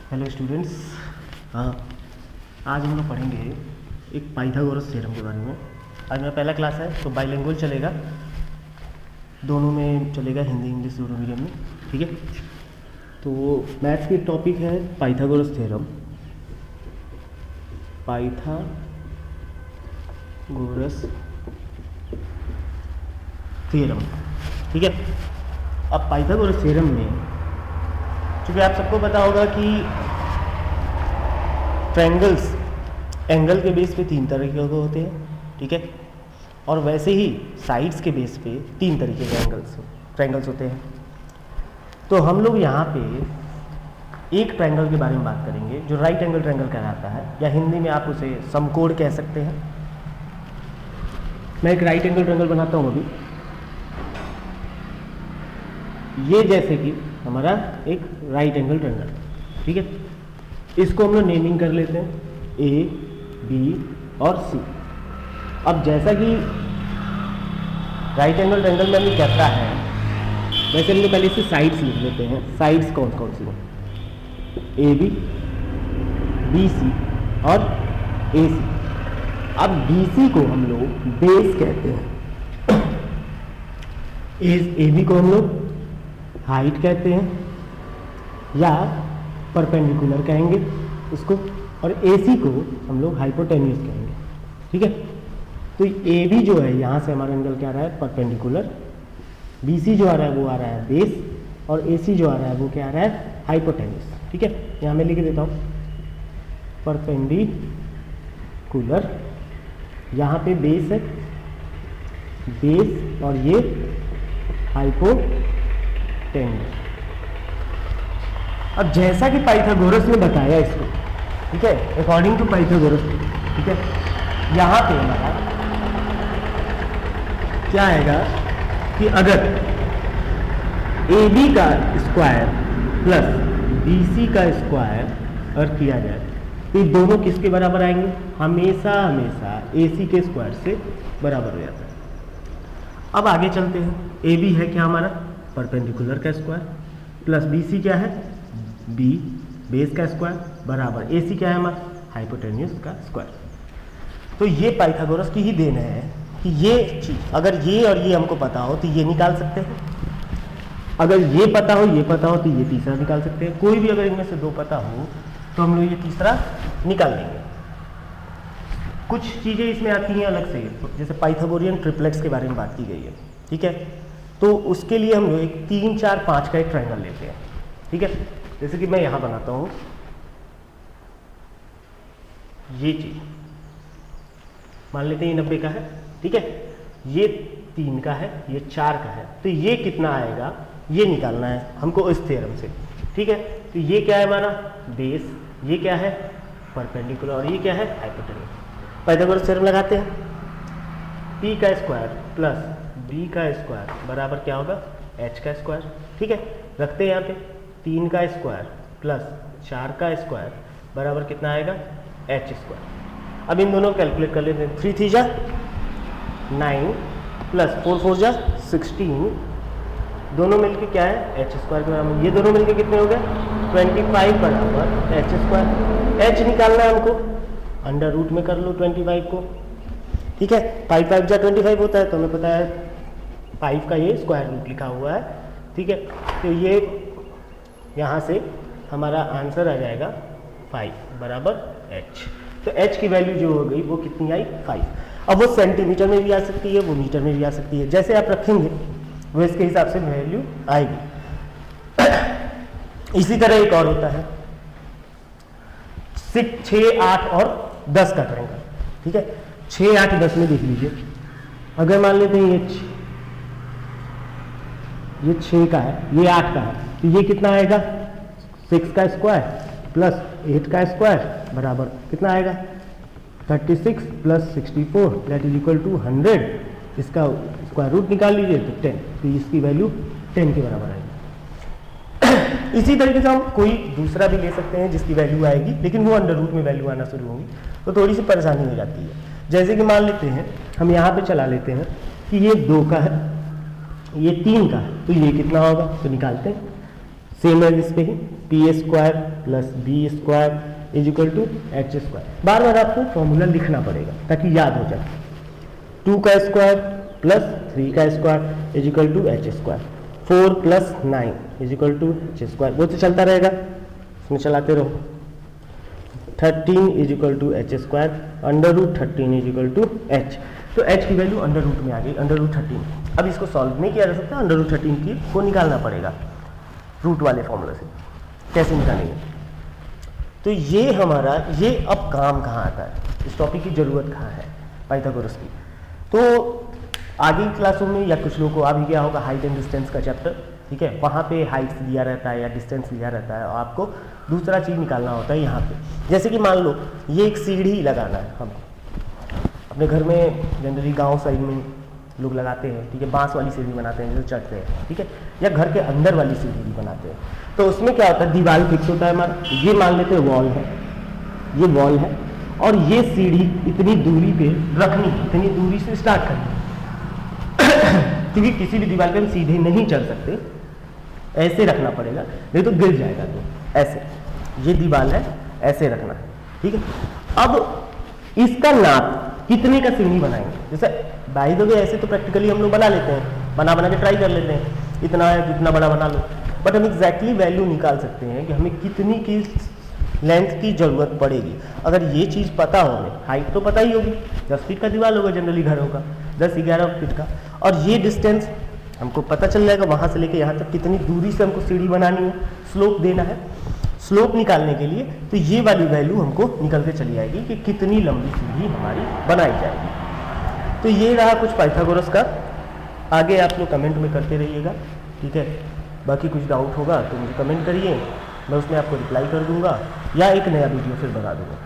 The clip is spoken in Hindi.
Hello students. हाँ, आज हम लोग पढ़ेंगे एक पाइथागोरस थ्योरम के बारे में। आज मेरा पहला क्लास है तो बाइलिंगुअल चलेगा, दोनों में चलेगा, हिंदी इंग्लिश दोनों मीडियम में, ठीक है। तो मैथ्स की टॉपिक है पाइथागोरस थ्योरम, पाइथागोरस थ्योरम, ठीक है। अब पाइथागोरस थ्योरम में क्योंकि आप सबको पता होगा कि ट्रायंगल्स एंगल के बेस पे 3 तरीके के होते हैं, ठीक है। और वैसे ही साइड्स के बेस पे 3 तरीके के ट्रायंगल्स होते हैं। तो हम लोग यहाँ पे एक ट्रायंगल के बारे में बात करेंगे जो राइट एंगल ट्रायंगल कहलाता है, या हिंदी में आप उसे समकोण कह सकते हैं। मैं एक राइट एंगल ट्रायंगल बनाता हूँ अभी, ये जैसे कि हमारा एक राइट एंगल ट्रायंगल, ठीक है। इसको हम लोग नेमिंग कर लेते हैं ए, बी और सी। अब जैसा कि राइट एंगल ट्रायंगल में हमें कहता है, वैसे हम लोग पहले से साइड्स लिख लेते हैं। साइड्स कौन कौन सी हैं? ए बी, बी सी और ए सी। अब बी सी को हम लोग बेस कहते हैं, ए बी को हम लोग हाइट कहते हैं या परपेंडिकुलर कहेंगे उसको, और AC को हम लोग हाइपोटेन्यूस कहेंगे, ठीक है। तो AB जो है यहाँ से हमारा एंगल क्या आ रहा है? परपेंडिकुलर। BC जो आ रहा है वो आ रहा है बेस, और AC जो आ रहा है वो क्या आ रहा है? हाइपोटेन्यूस, ठीक है। यहाँ मैं लिख देता हूँ परपेंडिकुलर, यहाँ पे बेस है, बेस, और ये हाइपोटेन्यूस। अब जैसा कि पाइथागोरस ने बताया इसको, ठीक है, अकॉर्डिंग टू पाइथागोरस, ठीक है, यहाँ पे हमारा क्या आएगा कि अगर AB का स्क्वायर प्लस BC का स्क्वायर अगर किया जाए तो ये दोनों किसके बराबर आएंगे? हमेशा हमेशा AC के स्क्वायर से बराबर हो जाता है। अब आगे चलते हैं। AB है क्या हमारा? परपेंडिकुलर का स्क्वायर, प्लस BC क्या है? बी बेस का स्क्वायर, बराबर AC क्या है हमारा? हाइपोटेन्यूस का स्क्वायर। तो ये पाइथागोरस की ही देन है कि ये चीज, अगर ये और ये हमको पता हो तो ये निकाल सकते हैं, अगर ये पता हो, ये पता हो, तो ये तीसरा निकाल सकते हैं। कोई भी अगर इनमें से 2 पता हो तो हम लोग ये तीसरा निकाल लेंगे। कुछ चीजें इसमें आती हैं अलग से, जैसे पाइथागोरियन ट्रिपलेट्स के बारे में बात की गई है, ठीक है। तो उसके लिए हम लोग एक 3, 4, 5 का एक ट्रायंगल लेते हैं, ठीक है। जैसे कि मैं यहां बनाता हूं ये चीज, मान लेते हैं ये 90 का है, ठीक है, ये 3 का है, ये 4 का है, तो ये कितना आएगा ये निकालना है हमको इस थ्योरम से, ठीक है। तो ये क्या है हमारा? बेस, ये क्या है? परपेंडिकुलर, और ये क्या है? हाइपोटेन्यूस। पाइथागोरस थ्योरम लगाते हैं। p का स्क्वायर प्लस b का स्क्वायर बराबर क्या होगा? h का स्क्वायर, ठीक है। रखते हैं यहाँ पे 3 का स्क्वायर प्लस 4 का स्क्वायर बराबर कितना आएगा? h square. अब इन दोनों को कैलकुलेट कर लेते हैं। 3 3 जा 9 प्लस 4 4 जा 16, दोनों मिलके क्या है? h स्क्वायर के बराबर। ये दोनों मिलके कितने हो गए? 25 बराबर h स्क्वायर। h निकालना है हमको, अंडर रूट में कर लो 25 को, ठीक है। 5 5 जा 25 होता है, तो हमें पता है 5 का ये स्क्वायर रूट लिखा हुआ है, ठीक है। तो ये यहाँ से हमारा आंसर आ जाएगा 5 बराबर h। तो h की वैल्यू जो हो गई वो कितनी आई? 5। अब वो सेंटीमीटर में भी आ सकती है, वो मीटर में भी आ सकती है, जैसे आप रखेंगे वो इसके हिसाब से वैल्यू आएगी। इसी तरह एक और होता है 6, 8 और 10 का ट्रायंगल, ठीक है। 6, 8, 10 में देख लीजिए, अगर मान लेते हैं ये 6 का है, ये 8 का है, तो ये कितना आएगा? 6 का स्क्वायर प्लस 8 का स्क्वायर बराबर कितना आएगा? 36 plus 64 that is equal to 100। इसका स्क्वायर रूट निकाल लीजिए तो 10, तो इसकी वैल्यू 10 के बराबर आएगी। इसी तरीके से हम कोई दूसरा भी ले सकते हैं जिसकी वैल्यू आएगी, लेकिन वो अंडर रूट में वैल्यू आना शुरू होगी तो थोड़ी सी परेशानी हो जाती है। जैसे कि मान लेते हैं हम यहाँ पे चला लेते हैं कि ये 2 का है, ये 3 का है, तो ये कितना होगा? तो निकालते हैं सेम है इस पे ही। P square plus B square is equal to H square. बार बार आपको फॉर्मूला लिखना पड़ेगा ताकि याद हो जाए। 2 का स्क्वायर प्लस 3 का square is equal to H square, 4 plus 9 is equal to H square. वो तो चलता रहेगा, उसमें चलाते रहो। 13 is equal to H square, under root 13 is equal to H. तो एच की वैल्यू अंडर रूट में आ गई, अंडर रूट 13। अब इसको सॉल्व नहीं किया जा सकता, अंडर रूट 13 की को निकालना पड़ेगा रूट वाले फॉर्मूला से। कैसे निकालेंगे? तो ये हमारा, ये अब काम कहाँ आता है, इस टॉपिक की जरूरत कहाँ है पाइथागोरस की। तो आगे क्लासों में या कुछ लोगों को आ भी गया होगा हाइट एंड डिस्टेंस का चैप्टर, ठीक है, वहाँ पे हाइट दिया रहता है या डिस्टेंस दिया रहता है और आपको दूसरा चीज़ निकालना होता है यहाँ पे। जैसे कि मान लो ये एक सीढ़ी लगाना है हमको, अपने घर में जनरली गांव साइड में लोग लगाते हैं, ठीक है, बांस वाली सीढ़ी बनाते हैं जो चढ़ते हैं, ठीक है, या घर के अंदर वाली सीढ़ी भी बनाते हैं। तो उसमें क्या होता है, दीवार फिक्स होता है हमारा, ये मान लेते हैं वॉल है, ये वॉल है और ये सीढ़ी इतनी दूरी पे रखनी, इतनी दूरी से स्टार्ट करनी क्योंकि किसी भी दीवार पे हम सीधे नहीं चढ़ सकते, ऐसे रखना पड़ेगा नहीं तो गिर जाएगा। तो ऐसे ये दीवार है, ऐसे रखना है, ठीक है। अब इसका नाप कितने का सीढ़ी बनाएंगे, जैसे बाई द वे ऐसे तो प्रैक्टिकली हम लोग बना लेते हैं, बना के ट्राई कर लेते हैं, इतना है कितना बड़ा बना लो, बट हम एग्जैक्टली वैल्यू निकाल सकते हैं कि हमें कितनी की लेंथ की जरूरत पड़ेगी। अगर ये चीज़ पता हो, हमें हाइट तो पता ही होगी, 10 फीट का दीवार होगा जनरली घरों का, 10-11 फीट का, और ये डिस्टेंस हमको पता चल जाएगा वहाँ से लेके यहाँ तक कितनी दूरी से हमको सीढ़ी बनानी है, स्लोप देना है। स्लोप निकालने के लिए तो ये वाली वैल्यू हमको निकल के चली आएगी कि कितनी लंबी सीढ़ी हमारी बनाई जाएगी। तो ये रहा कुछ पाइथागोरस का, आगे आप लोग कमेंट में करते रहिएगा, ठीक है। बाकी कुछ डाउट होगा तो मुझे कमेंट करिए, मैं उसमें आपको रिप्लाई कर दूंगा या एक नया वीडियो फिर बना दूंगा।